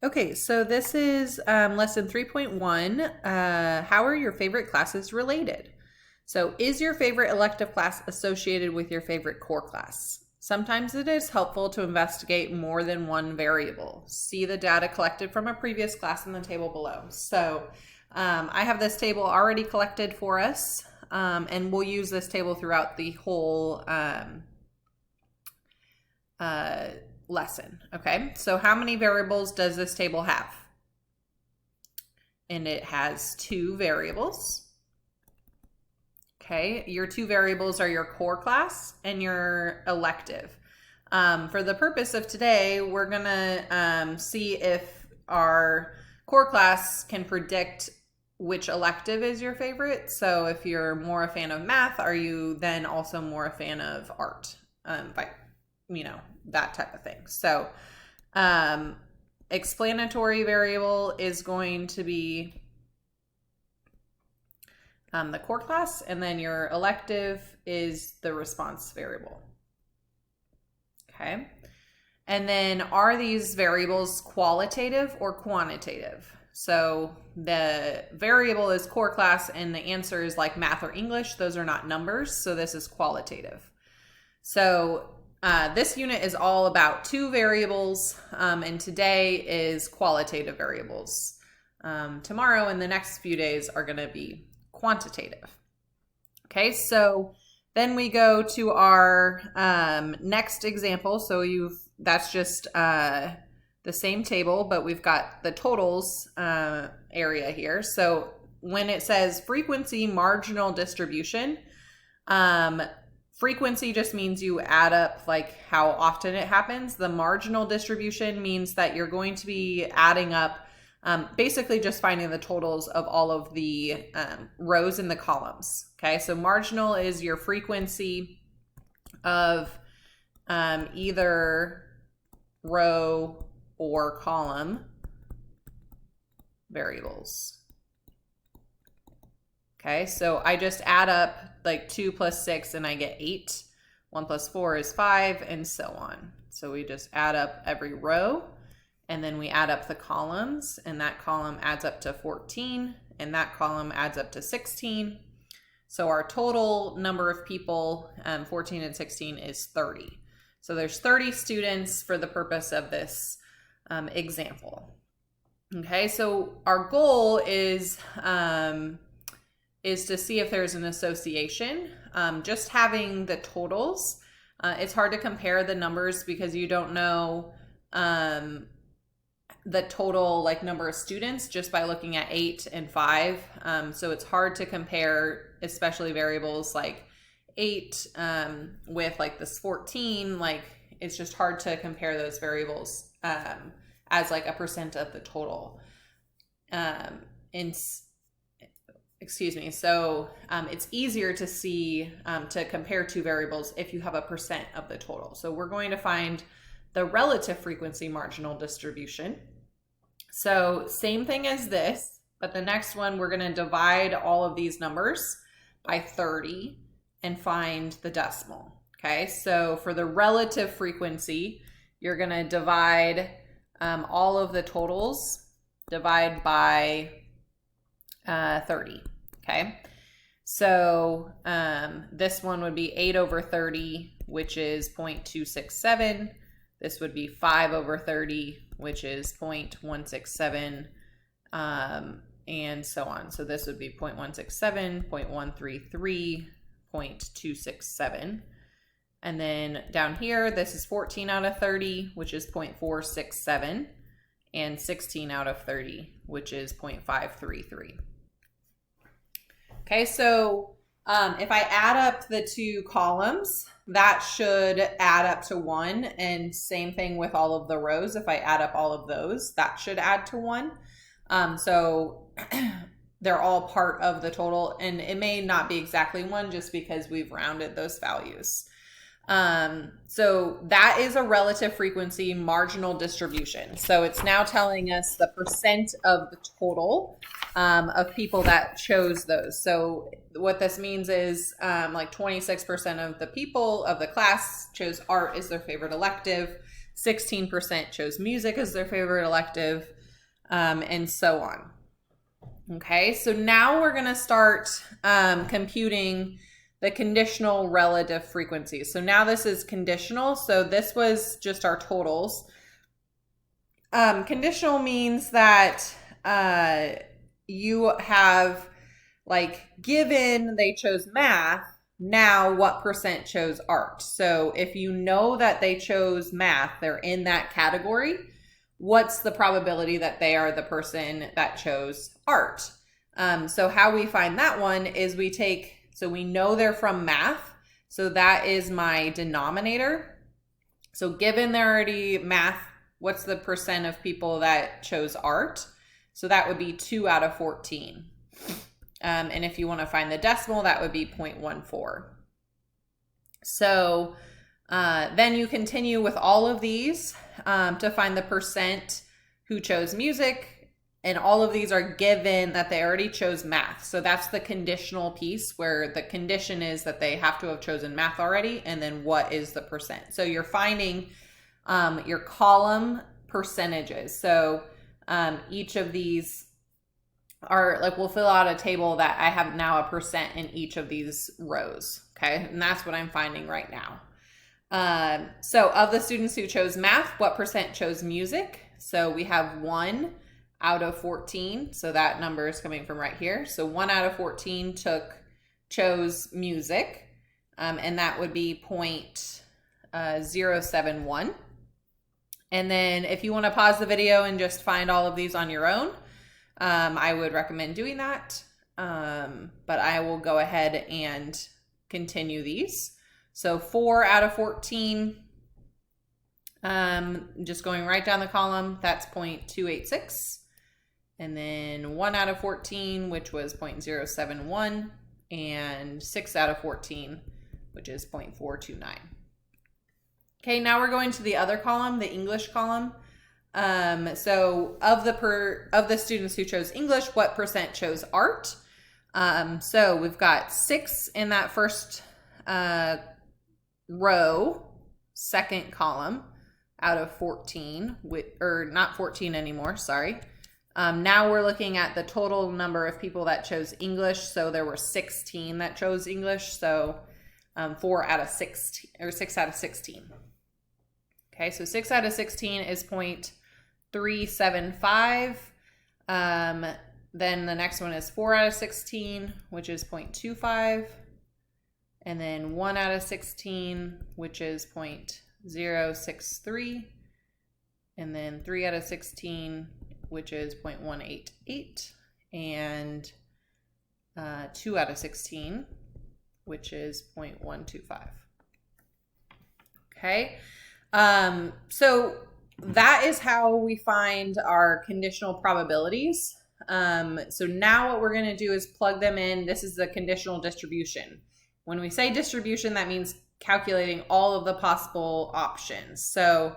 Okay, so this is lesson 3.1. How are your favorite classes related? So is your favorite elective class associated with your favorite core class? Sometimes it is helpful to investigate more than one variable. See the data collected from a previous class in the table below. So I have this table already collected for us, and we'll use this table throughout the whole lesson. Okay, so how many variables does this table have? And it has 2 variables. Okay, your 2 variables are your core class and your elective. For the purpose of today, we're gonna see if our core class can predict which elective is your favorite. So if you're more a fan of math, are you then also more a fan of art? That type of thing. So explanatory variable is going to be the core class, and then your elective is the response variable. Okay. And then are these variables qualitative or quantitative? So the variable is core class and the answer is like math or English. Those are not numbers. So this is qualitative. So this unit is all about 2 variables, and today is qualitative variables. Tomorrow and the next few days are going to be quantitative. Okay, so then we go to our next example. So that's just the same table, but we've got the totals area here. So when it says frequency marginal distribution, frequency just means you add up like how often it happens. The marginal distribution means that you're going to be adding up, basically just finding the totals of all of the rows in the columns. Okay, so marginal is your frequency of either row or column variables. Okay, so I just add up like 2 plus 6 and I get 8. 1 plus 4 is 5, and so on. So we just add up every row, and then we add up the columns, and that column adds up to 14, and that column adds up to 16. So our total number of people, 14 and 16, is 30. So there's 30 students for the purpose of this example. Okay, so our goal is to see if there's an association. Just having the totals, it's hard to compare the numbers because you don't know the total like number of students just by looking at 8 and 5. So it's hard to compare, especially variables like 8 with like this 14. Like it's just hard to compare those variables as like a percent of the total. So it's easier to see, to compare 2 variables if you have a percent of the total. So we're going to find the relative frequency marginal distribution. So same thing as this, but the next one we're going to divide all of these numbers by 30 and find the decimal. Okay, so for the relative frequency, you're going to divide all of the totals, divide by 30. Okay, so this one would be 8 over 30, which is 0.267. This would be 5 over 30, which is 0.167, and so on. So this would be 0.167, 0.133, 0.267. And then down here, this is 14 out of 30, which is 0.467, and 16 out of 30, which is 0.533. Okay, so if I add up the 2 columns, that should add up to 1, and same thing with all of the rows. If I add up all of those, that should add to 1. So they're all part of the total, and it may not be exactly 1 just because we've rounded those values. So that is a relative frequency marginal distribution. So it's now telling us the percent of the total of people that chose those. So what this means is like 26% of the people of the class chose art as their favorite elective. 16% chose music as their favorite elective, and so on. Okay, so now we're going to start computing the conditional relative frequencies. So now this is conditional. So this was just our totals. Conditional means that you have, like, given they chose math, now what percent chose art? So if you know that they chose math, they're in that category, what's the probability that they are the person that chose art? So how we find that one is so we know they're from math, so that is my denominator. So given they're already math, what's the percent of people that chose art? So that would be 2 out of 14. And if you want to find the decimal, that would be 0.14. So then you continue with all of these to find the percent who chose music. And all of these are given that they already chose math. So that's the conditional piece where the condition is that they have to have chosen math already. And then what is the percent? So you're finding your column percentages. So each of these are, like, we'll fill out a table that I have now a percent in each of these rows. Okay. And that's what I'm finding right now. So of the students who chose math, what percent chose music? So we have 1 out of 14. So that number is coming from right here. So 1 out of 14 chose music. And that would be 0.071. And then if you want to pause the video and just find all of these on your own, I would recommend doing that. But I will go ahead and continue these. So 4 out of 14, just going right down the column, that's 0.286. And then 1 out of 14, which was 0.071, and 6 out of 14, which is 0.429. Okay, now we're going to the other column, the English column. So of the students who chose English, what percent chose art? So we've got 6 in that first row, second column, out of 14, or not 14 anymore, sorry. Now we're looking at the total number of people that chose English. So there were 16 that chose English. So 4 out of 16, or 6 out of 16. Okay, so 6 out of 16 is 0.375. Then the next one is 4 out of 16, which is 0.25. And then 1 out of 16, which is 0.063. And then 3 out of 16, which is 0.188. And 2 out of 16, which is 0.125. Okay, so that is how we find our conditional probabilities. So now what we're going to do is plug them in. This is the conditional distribution. When we say distribution, that means calculating all of the possible options. So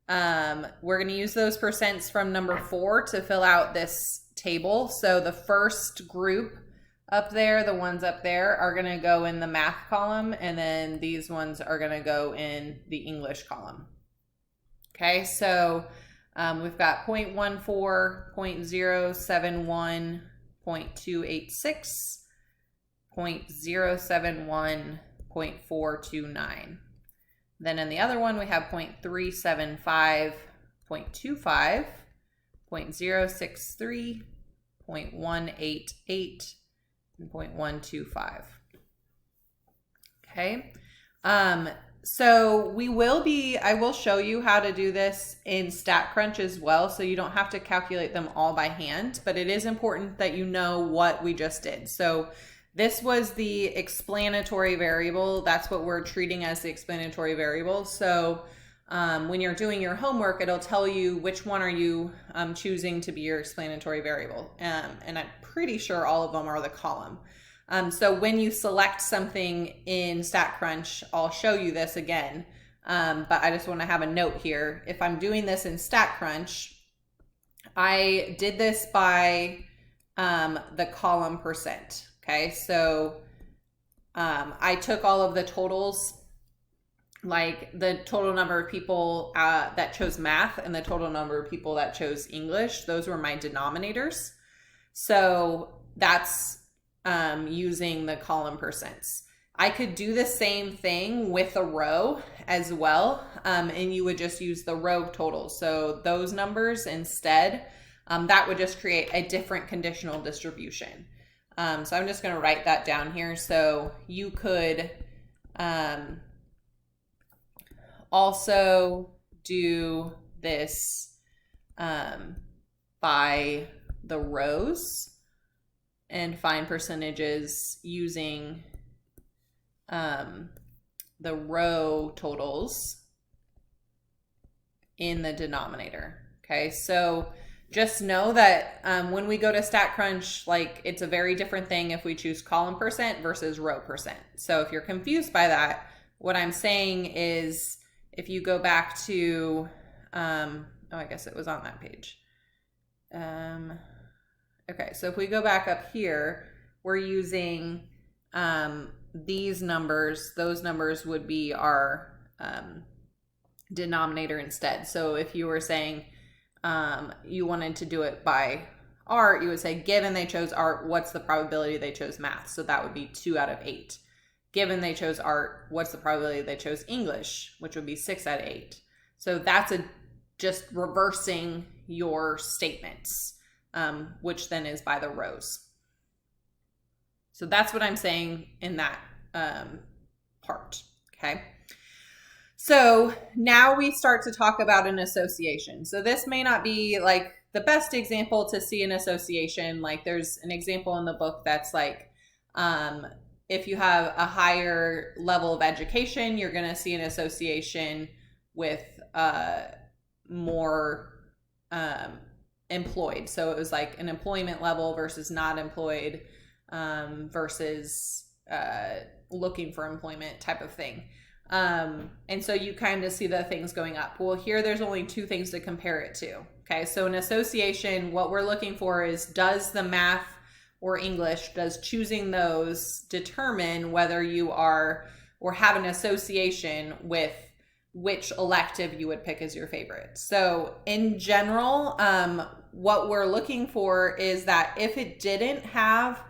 we're going to use those percents from number 4 to fill out this table. So the first group up there, the ones up there, are going to go in the math column, and then these ones are going to go in the English column. Okay, so we've got 0.14, 0.071, 0.286, 0.071, 0.429. Then in the other one, we have 0.375, 0.25, 0.063, 0.188, and 0.125. Okay. So I will show you how to do this in StatCrunch as well, so you don't have to calculate them all by hand, but it is important that you know what we just did. So this was the explanatory variable. That's what we're treating as the explanatory variable. So when you're doing your homework, it'll tell you which one are you choosing to be your explanatory variable. And I'm pretty sure all of them are the column. So when you select something in StatCrunch, I'll show you this again. But I just want to have a note here. If I'm doing this in StatCrunch, I did this by the column percent. Okay, so I took all of the totals like the total number of people that chose math and the total number of people that chose English, those were my denominators. So that's using the column percents. I could do the same thing with a row as well, and you would just use the row totals. So those numbers instead, that would just create a different conditional distribution. So I'm just going to write that down here. So you could also do this by the rows and find percentages using the row totals in the denominator. Okay, so just know that when we go to StatCrunch, like it's a very different thing if we choose column percent versus row percent. So if you're confused by that, what I'm saying is if you go back to, oh, I guess it was on that page. Okay, so if we go back up here, we're using these numbers. Those numbers would be our denominator instead. So if you were saying you wanted to do it by art, you would say, given they chose art, what's the probability they chose math? So that would be 2 out of 8. Given they chose art, what's the probability they chose English, which would be 6 out of 8. So that's just reversing your statements, which then is by the rows. So that's what I'm saying in that part, okay? So now we start to talk about an association. So this may not be like the best example to see an association. Like there's an example in the book that's like, if you have a higher level of education, you're going to see an association with more employed. So it was like an employment level versus not employed versus looking for employment type of thing. And so you kind of see the things going up. Well, here there's only 2 things to compare it to. Okay, so an association, what we're looking for is, does the math or English, does choosing those determine whether you are or have an association with which elective you would pick as your favorite. So in general, what we're looking for is that if it didn't have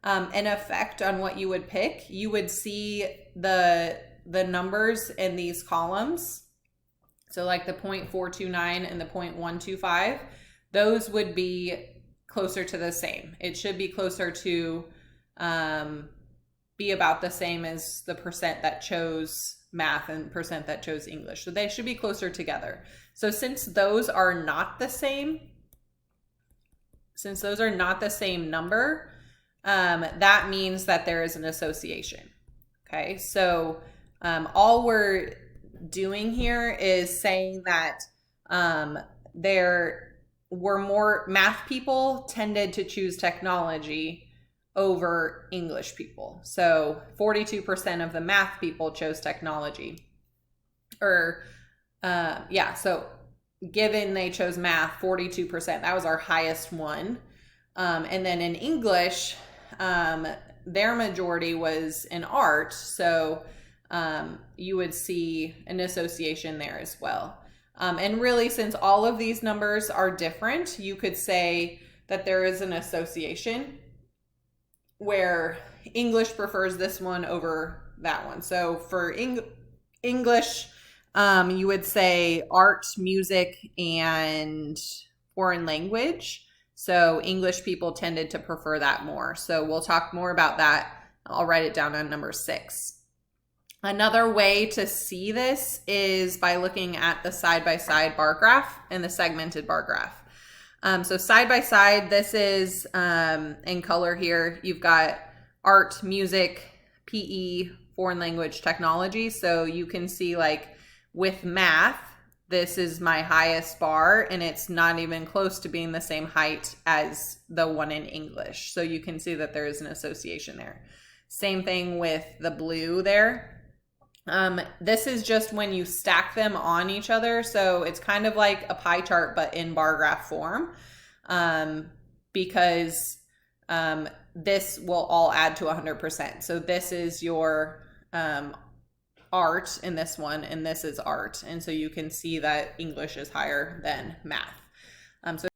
an effect on what you would pick, you would see the numbers in these columns. So like the 0.429 and the 0.125, those would be closer to the same. It should be closer to be about the same as the percent that chose math and percent that chose English. So they should be closer together. So since those are not the same, number, that means that there is an association. Okay, so all we're doing here is saying that there were more math people tended to choose technology over English people. So 42% of the math people chose technology. So given they chose math, 42%, that was our highest one. And then in English, their majority was in art. So you would see an association there as well. And really, since all of these numbers are different, you could say that there is an association where English prefers this one over that one. So for English, you would say art, music, and foreign language. So English people tended to prefer that more. So we'll talk more about that. I'll write it down on number 6. Another way to see this is by looking at the side-by-side bar graph and the segmented bar graph. So side-by-side, this is in color here. You've got art, music, PE, foreign language, technology. So you can see like with math, this is my highest bar and it's not even close to being the same height as the one in English. So you can see that there is an association there. Same thing with the blue there. This is just when you stack them on each other. So it's kind of like a pie chart, but in bar graph form, because this will all add to 100%. So this is your art in this one, and this is art. And so you can see that English is higher than math. So